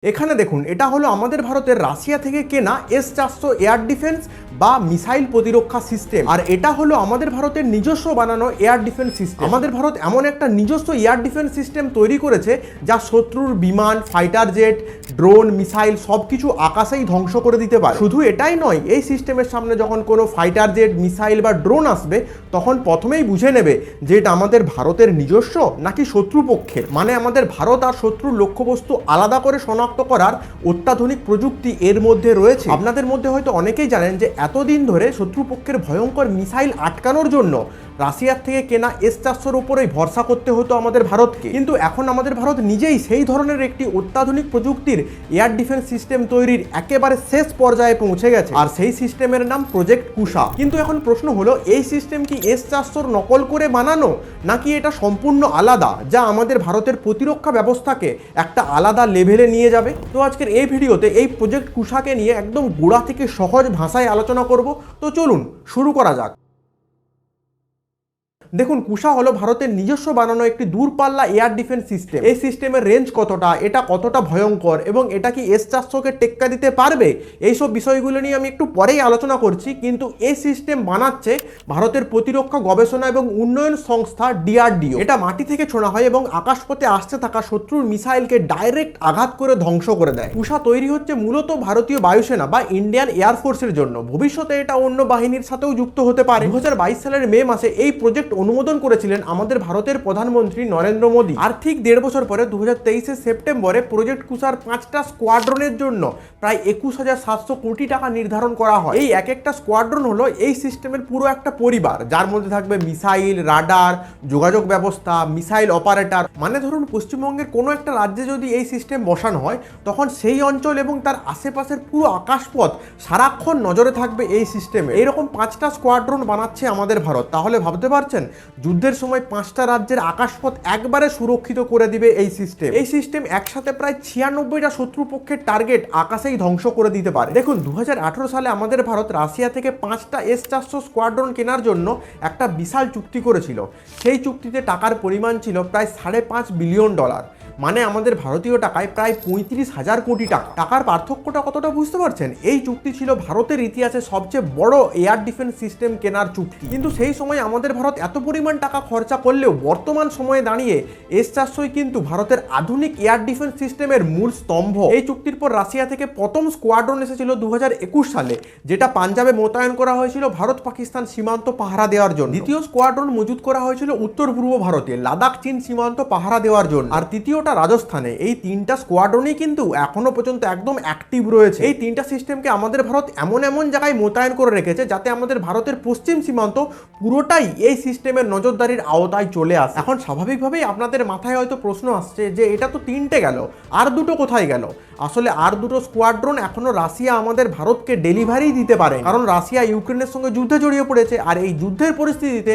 এখানে দেখুন, এটা হলো আমাদের ভারতের রাশিয়া থেকে কেনা S-400 এয়ার ডিফেন্স বা মিসাইল প্রতিরক্ষা সিস্টেম। আর এটা হলো আমাদের ভারতের নিজস্ব বানানো এয়ার ডিফেন্স সিস্টেম। আমাদের ভারত এমন একটা নিজস্ব এয়ার ডিফেন্স সিস্টেম তৈরি করেছে যা শত্রুর বিমান, ফাইটার জেট, ড্রোন, মিসাইল সবকিছু আকাশেই ধ্বংস করে দিতে পারে। শুধু এটাই নয়, এই সিস্টেমের সামনে যখন কোনো ফাইটার জেট, মিসাইল বা ড্রোন আসবে তখন প্রথমেই বুঝে নেবে যে এটা আমাদের ভারতের নিজস্ব নাকি শত্রুপক্ষের। মানে আমাদের ভারত আর শত্রুর লক্ষ্যবস্তু আলাদা করে শনাক্ত করার অত্যাধুনিক প্রযুক্তি এর মধ্যে রয়েছে। আপনাদের মধ্যে হয়তো অনেকেই জানেন যে এতদিন ধরে শত্রুপক্ষের ভয়ঙ্কর মিসাইল আটকানোর জন্য রাশিয়ার থেকে কেনা S-400-র উপরেই ভরসা করতে হতো আমাদের ভারতকে। কিন্তু এখন আমাদের ভারত নিজেই সেই ধরনের একটি অত্যাধুনিক প্রযুক্তির এয়ার ডিফেন্স সিস্টেম তৈরির একেবারে শেষ পর্যায়ে পৌঁছে গেছে, আর সেই সিস্টেমের নাম প্রজেক্ট কুশা। কিন্তু এখন প্রশ্ন হলো, এই সিস্টেম কি S-400-র নকল করে বানানো নাকি এটা সম্পূর্ণ আলাদা, যা আমাদের ভারতের প্রতিরক্ষা ব্যবস্থাকে একটা আলাদা লেভেলে নিয়ে যাবে? তো আজকের এই ভিডিওতে এই প্রজেক্ট কুশাকে নিয়ে একদম গোড়া থেকে সহজ ভাষায় আলোচনা করব। তো চলুন শুরু করা যাক। দেখুন, কুশা হলো ভারতের নিজস্ব বানানো একটি দূরপাল্লা এয়ার ডিফেন্স সিস্টেম। এই সিস্টেমের রেঞ্জ কতটা, এটা কতটা ভয়ঙ্কর এবং এটা কি S-400-কে টেক্কা দিতে পারবে, এইসব বিষয়গুলো নিয়ে আমি একটু পরেই আলোচনা করছি। কিন্তু এই সিস্টেম বানাচ্ছে ভারতের প্রতিরক্ষা গবেষণা এবং উন্নয়ন সংস্থা DRDO। এটা মাটি থেকে ছোঁড়া হয় এবং আকাশপথে আসতে থাকা শত্রুর মিসাইলকে ডাইরেক্ট আঘাত করে ধ্বংস করে দেয়। কুশা তৈরি হচ্ছে মূলত ভারতীয় বায়ুসেনা বা ইন্ডিয়ান এয়ারফোর্সের জন্য। ভবিষ্যতে এটা অন্য বাহিনীর সাথেও যুক্ত হতে পারে। 2022 সালের মে মাসে এই প্রজেক্ট অনুমোদন করেছিলেন আমাদের ভারতের প্রধানমন্ত্রী নরেন্দ্র মোদী। আর ঠিক 1.5 বছর পরে 2023 সেপ্টেম্বরে প্রজেক্ট কুশার 5টা স্কোয়াড্রনের জন্য প্রায় 21,700 কোটি টাকা নির্ধারণ করা হয়। এই এক একটা স্কোয়াড্রন হলো এই সিস্টেমের পুরো একটা পরিবার, যার মধ্যে থাকবে মিসাইল, রাডার, যোগাযোগ ব্যবস্থা, মিসাইল অপারেটর। মানে ধরুন, পশ্চিমবঙ্গের কোনো একটা রাজ্যে যদি এই সিস্টেম বসানো হয়, তখন সেই অঞ্চল এবং তার আশেপাশের পুরো আকাশপথ সারাক্ষণ নজরে থাকবে এই সিস্টেমে। এইরকম 5টা স্কোয়াড্রন বানাচ্ছে আমাদের ভারত। তাহলে ভাবতে পারছেন, যুদ্ধের সময় 5টা রাজ্যের আকাশপথ একবারে সুরক্ষিত করে দিবে এই সিস্টেম। এই সিস্টেম একসাথে প্রায় 96টা শত্রুপক্ষের টার্গেট আকাশেই ধ্বংস করে দিতে পারে। দেখুন, 2018 সালে আমাদের ভারত রাশিয়া থেকে 5টা S-400 স্কোয়াড্রন কেনার জন্য একটা বিশাল চুক্তি করেছিল। সেই চুক্তিতে টাকার পরিমাণ ছিল প্রায় $5.5 বিলিয়ন। মানে আমাদের ভারতীয় টাকায় প্রায় 35,000 কোটি টাকা। টাকার পার্থক্যটা কতটা বুঝতে পারছেন? এই চুক্তি ছিল ভারতের ইতিহাসে সবচেয়ে বড় এয়ার ডিফেন্স সিস্টেম কেনার চুক্তি। কিন্তু সেই সময় আমাদের ভারত এত পরিমাণ টাকা খরচা করলেও বর্তমান সময়ে দাঁড়িয়ে S-400 কিন্তু ভারতের আধুনিক এয়ার ডিফেন্স সিস্টেমের মূল স্তম্ভ। এই চুক্তির পর রাশিয়া থেকে প্রথম স্কোয়াড্রন এসেছিল 2021 সালে, যেটা পাঞ্জাবে মোতায়েন করা হয়েছিল ভারত পাকিস্তান সীমান্ত পাহারা দেওয়ার জন্য। দ্বিতীয় স্কোয়াড্রন মজুত করা হয়েছিল উত্তর পূর্ব ভারতে লাদাখ চীন সীমান্ত পাহারা দেওয়ার জন্য। আর তৃতীয়টা রাজস্থানে। এই 3টা স্কোয়াড্রনই কিন্তু এখনো পর্যন্ত একদম অ্যাক্টিভ রয়েছে। এই 3টা সিস্টেমকে আমাদের ভারত এমন এমন জায়গায় মোতায়েন করে রেখেছে যাতে আমাদের ভারতের পশ্চিম সীমান্ত পুরোটাই এই সিস্টেমের নজরদারির আওতায় চলে আসে। এখন স্বাভাবিকভাবেই আপনাদের মাথায় হয়তো প্রশ্ন আসছে যে এটা তো 3টে গেল, আর দুটো কোথায় গেল? আসলে আর দুটো স্কোয়াড্রন এখনো রাশিয়া আমাদের ভারতকে ডেলিভারি দিতে পারে, কারণ রাশিয়া ইউক্রেনের সঙ্গে যুদ্ধে জড়িয়ে পড়েছে। আর এই যুদ্ধের পরিস্থিতিতে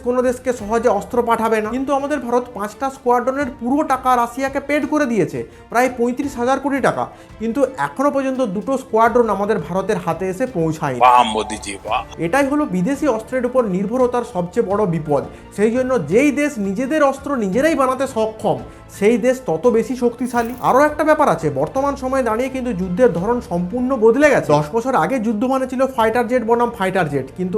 কোনো দেশকে সহজে অস্ত্র পাঠাবে না। কিন্তু আমাদের ভারত 5টা স্কোয়াড্রনের পুরো টাকা রাশিয়াকে পেড করে দিয়েছে, প্রায় 35,000 কোটি টাকা। কিন্তু এখনো পর্যন্ত দুটো স্কোয়াড্রন আমাদের ভারতের হাতে এসে পৌঁছায়নি। এটাই হলো বিদেশি অস্ত্রের উপর নির্ভরতার সবচেয়ে বড় বিপদ। সেই জন্য যেই দেশ নিজেদের অস্ত্র নিজেরাই বানাতে সক্ষম, সেই দেশ তত বেশি শক্তিশালী। আরও একটা ব্যাপার আছে, বর্তমান সময়ে দাঁড়িয়ে কিন্তু যুদ্ধের ধরন সম্পূর্ণ বদলে গেছে। 10 বছর আগে যুদ্ধ মানে ছিল ফাইটার জেট বনাম ফাইটার জেট, কিন্তু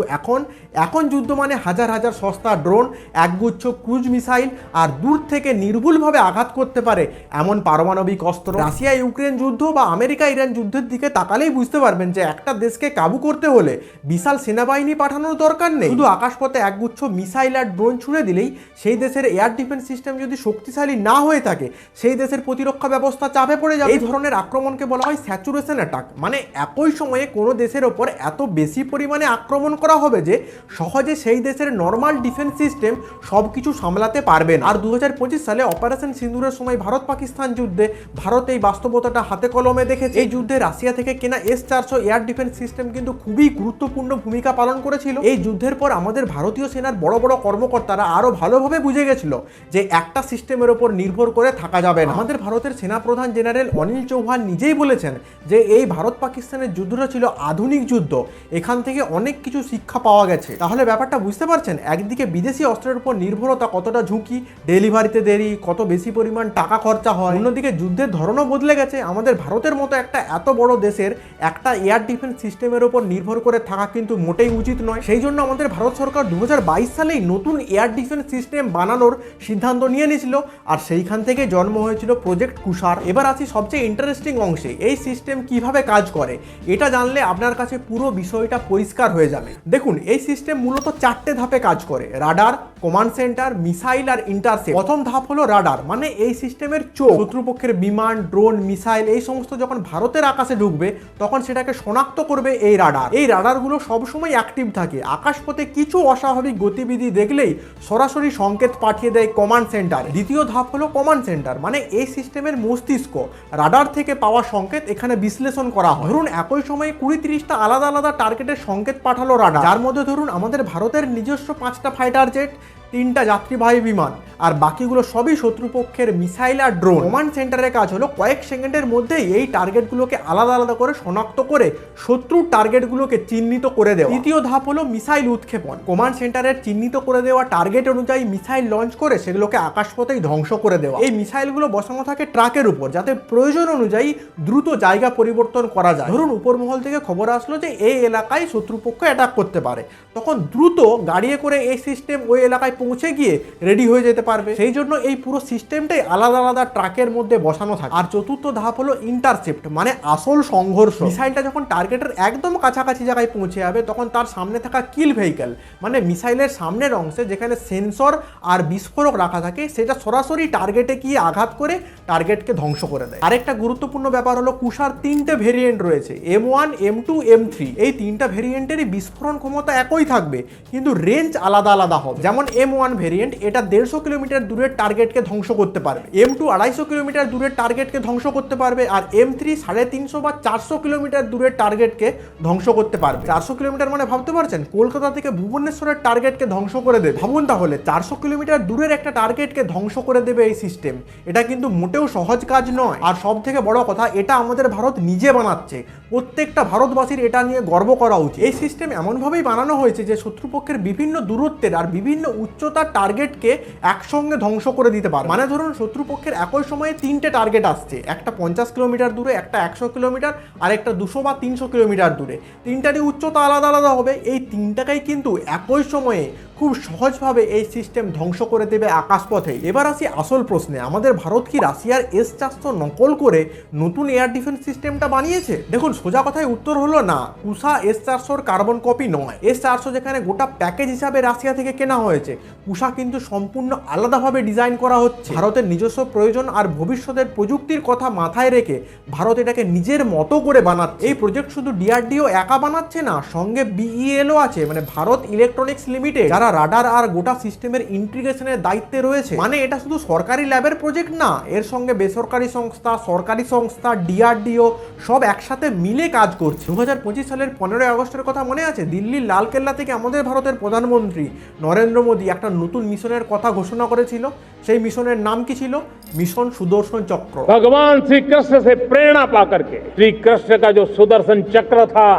এখন যুদ্ধ মানে হাজার হাজার সস্তা ড্রোন, একগুচ্ছ ক্রুজ মিসাইল আর দূর থেকে নির্ভুলভাবে আঘাত করতে পারে এমন পারমাণবিক অস্ত্র। রাশিয়া ইউক্রেন যুদ্ধ বা আমেরিকা ইরান যুদ্ধের দিকে তাকালেই বুঝতে পারবেন যে একটা দেশকে কাবু করতে হলে বিশাল সেনাবাহিনী পাঠানোর দরকার নেই। শুধু আকাশপথে একগুচ্ছ মিসাইল আর ড্রোন ছুড়ে দিলেই সেই দেশের এয়ার ডিফেন্স সিস্টেম যদি শক্তিশালী না হয়ে থাকে, সেই দেশের প্রতিরক্ষা ব্যবস্থা চাপে পড়ে যাবে। এই ধরনের আক্রমণকে বলা হয় স্যাচুরেশন অ্যাটাক। মানে একই সময়ে কোনো দেশের ওপর এত বেশি পরিমাণে আক্রমণ করা হবে যে সহজে সেই দেশের নর্মাল ডিফেন্স সিস্টেম সব কিছু সামলাতে পারবে না। আর 2025 সালে অপারেশন সিন্দুরের সময় ভারত পাকিস্তান যুদ্ধে ভারত এই বাস্তবতাটা হাতে কলমে দেখেছে। এই যুদ্ধে রাশিয়া থেকে কেনা S-400 এয়ার ডিফেন্স সিস্টেম কিন্তু খুবই গুরুত্বপূর্ণ ভূমিকা পালন করেছিল। এই যুদ্ধের পর আমাদের ভারতীয় সেনার বড় বড় কর্মকর্তারা আরও ভালোভাবে বুঝে গেছিল যে একটা সিস্টেমের ওপর নির্ভর করে থাকা যাবে না। আমাদের ভারতের সেনাপ্রধান জেনারেল অনিল চৌহান নিজেই বলেছেন যে এই ভারত পাকিস্তানের যুদ্ধটা ছিল আধুনিক যুদ্ধ, এখান থেকে অনেক কিছু শিক্ষা পাওয়া গেছে। তাহলে ব্যাপারটা বুঝতে পারছেন, একদিকে বিদেশি অস্ত্রের উপর নির্ভরতা কতটা ঝুঁকি, ডেলিভারিতে দেরি, কত বেশি পরিমাণ টাকা খরচা হয়, অন্যদিকে যুদ্ধের ধরনও বদলে গেছে। আমাদের ভারতের মতো একটা এত বড় দেশের একটা এয়ার ডিফেন্স সিস্টেমের উপর নির্ভর করে থাকা কিন্তু মোটেই উচিত নয়। সেই জন্য আমাদের ভারত সরকার 2022 সালেই নতুন এয়ার ডিফেন্স সিস্টেম বানানোর সিদ্ধান্ত নিয়ে নিয়েছিল, আর সেইখান থেকে জন্ম হয়েছিল প্রজেক্ট কুষার। এবার আসি সবচেয়ে ইন্টারেস্টিং অংশে, এই সিস্টেম কিভাবে কাজ করে। এটা জানলে আপনার কাছে পুরো বিষয়টা পরিষ্কার হয়ে যাবে। দেখুন, এই সিস্টেম মূলত 4টে ধাপে কাজ করে: রাডার, কমান্ড সেন্টার, মিসাইল আর ইন্টারসেপ্ট। প্রথম ধাপ হলো রাডার, মানে এই সিস্টেমের চোখ। শত্রুপক্ষের বিমান, ড্রোন, মিসাইল এই সমস্ত যখন ভারতের আকাশে ঢুকবে তখন সেটাকে শনাক্ত করবে এই রাডার। এই রাডারগুলো সবসময় অ্যাক্টিভ থাকে, আকাশপথে কিছু অস্বাভাবিক গতিবিধি দেখলেই সরাসরি সংকেত পাঠিয়ে দেয় কমান্ড সেন্টার। দ্বিতীয় ধাপ হলো কমান্ড সেন্টার, মানে এই সিস্টেমের মস্তিষ্ক। রাডার থেকে পাওয়া সংকেত এখানে বিশ্লেষণ করা হয়। ধরুন একই সময়ে 20-30টা আলাদা আলাদা টার্গেটের সংকেত পাঠালো রাডার, যার মধ্যে ধরুন আমাদের ভারতের নিজস্ব 5টা ফাইটার জেট, 3টা যাত্রীবাহী বিমান, আর বাকিগুলো সবই শত্রুপক্ষের মিসাইল আর ড্রোন। কমান্ড সেন্টারের কাজ হলো কয়েক সেকেন্ডের মধ্যেই এই টার্গেটগুলোকে আলাদা আলাদা করে শনাক্ত করে শত্রুর টার্গেটগুলোকে চিহ্নিত করে দেওয়া। তৃতীয় ধাপ হলো মিসাইল উৎক্ষেপণ। কমান্ড সেন্টারের চিহ্নিত করে দেওয়া টার্গেট অনুযায়ী মিসাইল লঞ্চ করে সেগুলোকে আকাশপথেই ধ্বংস করে দেওয়া। এই মিসাইলগুলো বসানো থাকে ট্রাকের উপর, যাতে প্রয়োজন অনুযায়ী দ্রুত জায়গা পরিবর্তন করা যায়। ধরুন উপরমহল থেকে খবর আসলো যে এই এলাকায় শত্রুপক্ষ অ্যাটাক করতে পারে, তখন দ্রুত গাড়িয়ে করে এই সিস্টেম ওই এলাকায় পৌঁছে গিয়ে রেডি হয়ে যেতে পারবে। সেই জন্য এই পুরো সিস্টেমটাই আলাদা আলাদা ট্রাকের মধ্যে বসানো থাকে। আর চতুর্থ ধাপ হলো ইন্টারসেপ্ট, মানে আসল সংঘর্ষ। মিসাইলটা যখন টার্গেটের একদম কাছাকাছি জায়গায় পৌঁছে যাবে তখন তার সামনে থাকা কিল ভেহিকেল, মানে মিসাইলের সামনের অংশে যেখানে সেন্সর আর বিস্ফোরক রাখা থাকে, সেটা সরাসরি টার্গেটে গিয়ে আঘাত করে টার্গেটকে ধ্বংস করে দেয়। আরেকটা গুরুত্বপূর্ণ ব্যাপার হলো কুষার 3টে ভেরিয়েন্ট রয়েছে, M1, M2, M3। এই 3টা ভেরিয়েন্টেরই বিস্ফোরণ ক্ষমতা একই থাকবে, কিন্তু রেঞ্জ আলাদা আলাদা হবে। যেমন M1 ভেরিয়েন্ট, এটা 150 কিলোমিটার দূরের টার্গেটকে ধ্বংস করতে পারবে। M2 250 কিলোমিটার দূরের টার্গেটকে ধ্বংস করতে পারবে, আর M3 350 বা 400 কিলোমিটার দূরের টার্গেটকে ধ্বংস করতে পারবে। 400 কিলোমিটার মানে ভাবতে পারছেন, কলকাতা থেকে ভুবনেশ্বরের টার্গেটকে ধ্বংস করে দেবে। ভাবুন তাহলে 400 কিলোমিটার দূরের একটা টার্গেটকে ধ্বংস করে দেবে এই সিস্টেম। এটা কিন্তু মোটেও সহজ কাজ নয়। আর সব থেকে বড় কথা, এটা আমাদের ভারত নিজে বানাচ্ছে। প্রত্যেকটা ভারতবাসীর এটা নিয়ে গর্ব করা উচিত। এই সিস্টেম এমনভাবেই বানানো হয়েছে যে শত্রুপক্ষের বিভিন্ন দূরত্বের আর বিভিন্ন উচ্চতার টার্গেটকে একসঙ্গে ধ্বংস করে দিতে পারে। মানে ধরুন শত্রুপক্ষের একই সময়ে 3টে টার্গেট আসছে, একটা 50 কিলোমিটার দূরে, একটা 100 কিলোমিটার, আর একটা 200 বা 300 কিলোমিটার দূরে। 3টারই উচ্চতা আলাদা আলাদা হবে। এই 3টাকেই কিন্তু একই সময়ে খুব সহজভাবে এই সিস্টেম ধ্বংস করে দেবে আকাশপথে। এবার আসি আসল প্রশ্নে, আমাদের ভারত কি রাশিয়ার S-400 নকল করে নতুন এয়ার ডিফেন্স সিস্টেমটা বানিয়েছে? দেখুন সোজা কথায় উত্তর হলো না। কুষা S-400 কার্বন কপি নয়। S-400 যেখানে গোটা প্যাকেজ হিসাবে রাশিয়া থেকে কেনা হয়েছে, কুষা কিন্তু সম্পূর্ণ আলাদাভাবে ডিজাইন করা হচ্ছে। ভারতের নিজস্ব প্রয়োজন আর ভবিষ্যতের প্রযুক্তির কথা মাথায় রেখে ভারত এটাকে নিজের মতো করে বানাচ্ছে। এই প্রজেক্ট শুধু DRDO একা বানাচ্ছে না, সঙ্গে BELও আছে, মানে ভারত ইলেকট্রনিক্স লিমিটেড, যারা রাডার আর গোটা সিস্টেমের ইন্টিগ্রেশনের দায়িত্বে রয়েছে। মানে এটা শুধু সরকারি ল্যাবের প্রজেক্ট না, এর সঙ্গে বেসরকারি সংস্থা, সরকারি সংস্থা, DRDO সব একসাথে মিলে কাজ করছে। 2025 সালের 15 আগস্টের কথা মনে আছে? দিল্লির লালকেল্লা থেকে আমাদের ভারতের প্রধানমন্ত্রী নরেন্দ্র মোদী একটা নতুন মিশনের কথা ঘোষণা করেছিল। সেই মিশনের নাম কি ছিল? मिशन सुदर्शन चक्र। भगवान श्री कृष्ण से प्रेरणा पाकर के श्री कृष्ण का जो सुदर्शन चक्र था,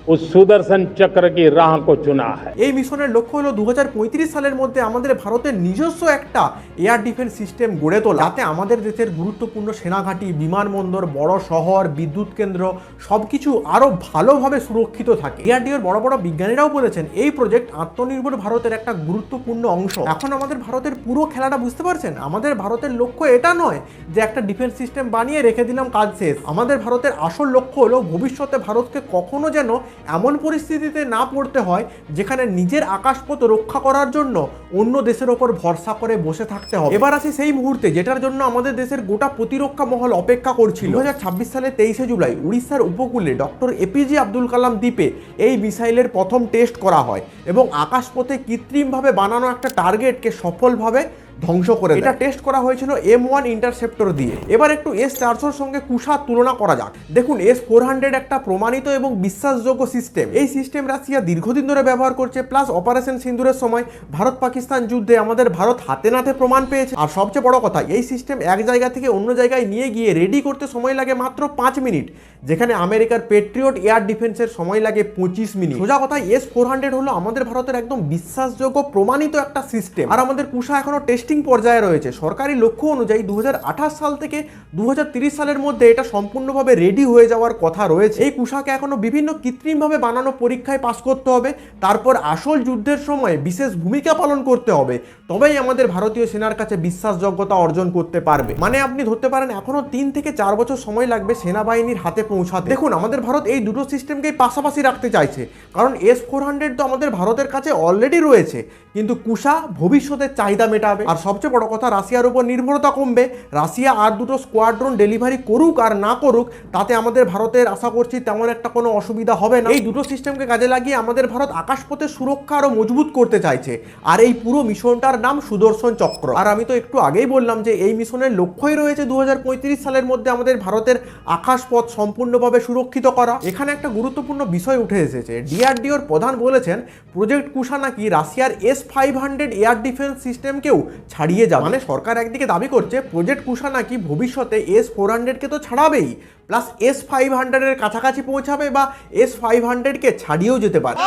उस सुदर्शन चक्र की राह को चुना है। এই মিশনের লক্ষ্য হলো 2035 সালের মধ্যে আমাদের ভারতের নিজস্ব একটা এয়ার ডিফেন্স সিস্টেম গড়ে তোলা, যাতে আমাদের দেশের গুরুত্বপূর্ণ সেনাঘাঁটি, বিমানবন্দর, বড় শহর, বিদ্যুৎ কেন্দ্র সবকিছু আরো ভালোভাবে সুরক্ষিত থাকে। ডিআরডিওর বড় বড় বিজ্ঞানীরাও বলেছেন এই প্রজেক্ট আত্মনির্ভর ভারতের একটা গুরুত্বপূর্ণ অংশ। এখন আমাদের ভারতের পুরো খেলাটা বুঝতে পারছেন? আমাদের ভারতের লক্ষ্য এটা নয় যে একটা ডিফেন্স সিস্টেম বানিয়ে রেখে দিলাম, কাজ শেষ। আমাদের ভারতের আসল লক্ষ্য হলো ভবিষ্যতে ভারতকে কখনো যেন এমন পরিস্থিতিতে না পড়তে হয় যেখানে নিজের আকাশপথ রক্ষা করার জন্য অন্য দেশের ওপর ভরসা করে বসে থাকতে হবে। এবার আসি সেই মুহূর্তে যেটার জন্য আমাদের দেশের গোটা প্রতিরক্ষা মহল অপেক্ষা করছিল। 2026 সালের 23শে জুলাই উড়িষ্যার উপকূলে ডক্টর APJ আব্দুল কালাম দ্বীপে এই মিসাইলের প্রথম টেস্ট করা হয় এবং আকাশপথে কৃত্রিমভাবে বানানো একটা টার্গেটকে সফলভাবে ধ্বংস করে দেয়। এটা টেস্ট করা হয়েছিল M1 ইন্টারসেপ্টর দিয়ে। এবার একটু S-400 সঙ্গে কুশা তুলনা করা যাক। দেখুন S-400 একটা প্রমাণিত এবং বিশ্বাসযোগ্য সিস্টেম। এই সিস্টেম রাশিয়া দীর্ঘদিন ধরে ব্যবহার করছে, প্লাস অপারেশন সিন্দুরের সময় ভারত পাকিস্তান যুদ্ধে আমাদের ভারত হাতে নাতে প্রমাণ পেয়েছে। আর সবচেয়ে বড় কথা, এই সিস্টেম এক জায়গা থেকে অন্য জায়গায় নিয়ে গিয়ে রেডি করতে সময় লাগে মাত্র 5 মিনিট, যেখানে আমেরিকার পেট্রিয়ট এয়ার ডিফেন্সের সময় লাগে 25 মিনিট। সোজা কথা, S-400 হলো আমাদের ভারতের একদম বিশ্বাসযোগ্য প্রমাণিত একটা সিস্টেম। আর আমাদের কুশা এখনো টেস্টিং পর্যায়ে রয়েছে। সরকারি লক্ষ্য অনুযায়ী 2028 সাল থেকে 2030 সালের মধ্যে এটা সম্পূর্ণভাবে রেডি হয়ে যাওয়ার কথা রয়েছে। এই কুশাকে এখনো বিভিন্ন কৃত্রিমভাবে বানানো পরীক্ষায় পাস করতে হবে, তারপর আসল যুদ্ধের সময় বিশেষ ভূমিকা পালন করতে হবে, তবেই আমাদের ভারতীয় সেনার কাছে বিশ্বাসযোগ্যতা অর্জন করতে পারবে। মানে আপনি ধরতে পারেন এখনো 3 থেকে 4 বছর সময় লাগবে সেনাবাহিনীর হাতে পৌঁছাতে। দেখুন, আমাদের ভারত এই দুটো সিস্টেমকেই পাশাপাশি রাখতে চাইছে, কারণ S-400 তো আমাদের ভারতের কাছে অলরেডি রয়েছে, কিন্তু কুশা ভবিষ্যতের চাহিদা মেটাবে। আর সবচেয়ে বড় কথা, রাশিয়ার উপর নির্ভরতা কমবে। রাশিয়া আর দুটো স্কোয়াড্রন ডেলিভারি করুক আর না করুক, তাতে আমাদের ভারতের আশা করছি তেমন একটা কোনো অসুবিধা হবে না। এই দুটো সিস্টেমকে কাজে লাগিয়ে আমাদের ভারত আকাশপথের সুরক্ষা আরও মজবুত করতে চাইছে। আর এই পুরো মিশনটার নাম সুদর্শন চক্র। আর আমি তো একটু আগেই বললাম যে এই মিশনের লক্ষ্যই রয়েছে 2035 সালের মধ্যে আমাদের ভারতের আকাশপথ সম্পূর্ণভাবে সুরক্ষিত করা। এখানে একটা গুরুত্বপূর্ণ বিষয় উঠে এসেছে। DRDOর প্রধান বলেছেন প্রজেক্ট কুশা নাকি রাশিয়ার S-500 এয়ার ডিফেন্স সিস্টেমকেও ছাড়িয়ে যাবে। মানে সরকার একদিকে দাবি করছে প্রজেক্ট কুশা নাকি ভবিষ্যতে S-400কে তো ছাড়াবেই, প্লাস S-500 এর কাছাকাছি পৌঁছাবে বা S-500কে ছাড়িয়েও যেতে পারে।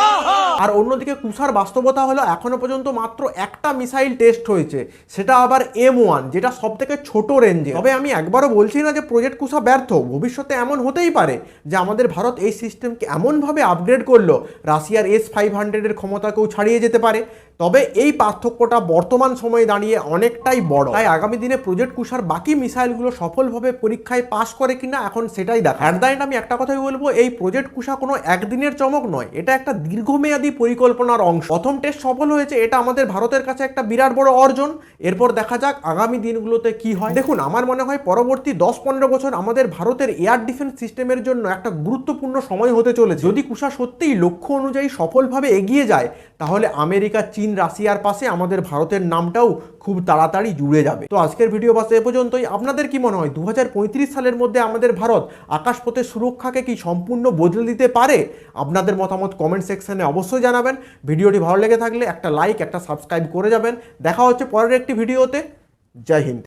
আর অন্যদিকে কুশার বাস্তবতা হলো এখনো পর্যন্ত মাত্র একটা মিসাইল টেস্ট হয়েছে, সেটা আবার M1, যেটা সব থেকে ছোট রেঞ্জে। তবে আমি একবারও বলছি না যে প্রজেক্ট কুশা ব্যর্থ। ভবিষ্যতে এমন হতেই পারে যে আমাদের ভারত এই সিস্টেমকে এমনভাবে আপগ্রেড করলো রাশিয়ার S-500 এর ক্ষমতাকেও ছাড়িয়ে যেতে পারে। তবে এই পার্থক্যটা বর্তমান সময়ে দাঁড়িয়ে অনেকটাই বড়। তাই আগামী দিনে প্রজেক্ট কুশার বাকি মিসাইলগুলো সফলভাবে পরীক্ষায় পাস করে কিনা এখন সেটাই দেখা। অ্যাট দ্য এন্ড আমি একটা কথাই বলবো, এই প্রজেক্ট কুশা কোনো একদিনের চমক নয়, এটা একটা দীর্ঘমেয়াদী পরিকল্পনার অংশ। প্রথম টেস্ট সফল হয়েছে, এটা আমাদের ভারতের কাছে একটা বিরাট বড় অর্জন। এরপর দেখা যাক আগামী দিনগুলোতে কি হয়। দেখুন, আমার মনে হয় পরবর্তী 10-15 বছর আমাদের ভারতের এয়ার ডিফেন্স সিস্টেমের জন্য একটা গুরুত্বপূর্ণ সময় হতে চলেছে। যদি কুশা সত্যিই লক্ষ্য অনুযায়ী সফলভাবে এগিয়ে যায়, তাহলে আমেরিকা, চীন, রাশিয়ার পাশে আমাদের ভারতের নামটাও খুব তাড়াতাড়ি জুড়ে যাবে। তো আজকের ভিডিও বাস এ পর্যন্তই। আপনাদের কি মনে হয় 2035 সালের মধ্যে আমাদের ভারত আকাশপথের সুরক্ষাকে কি সম্পূর্ণ বদলে দিতে পারে? আপনাদের মতামত কমেন্ট সেকশনে অবশ্যই জানাবেন। ভিডিওটি ভালো লেগে থাকলে একটা লাইক, একটা সাবস্ক্রাইব করে যাবেন। দেখা হচ্ছে পরের একটি ভিডিওতে। জয় হিন্দ।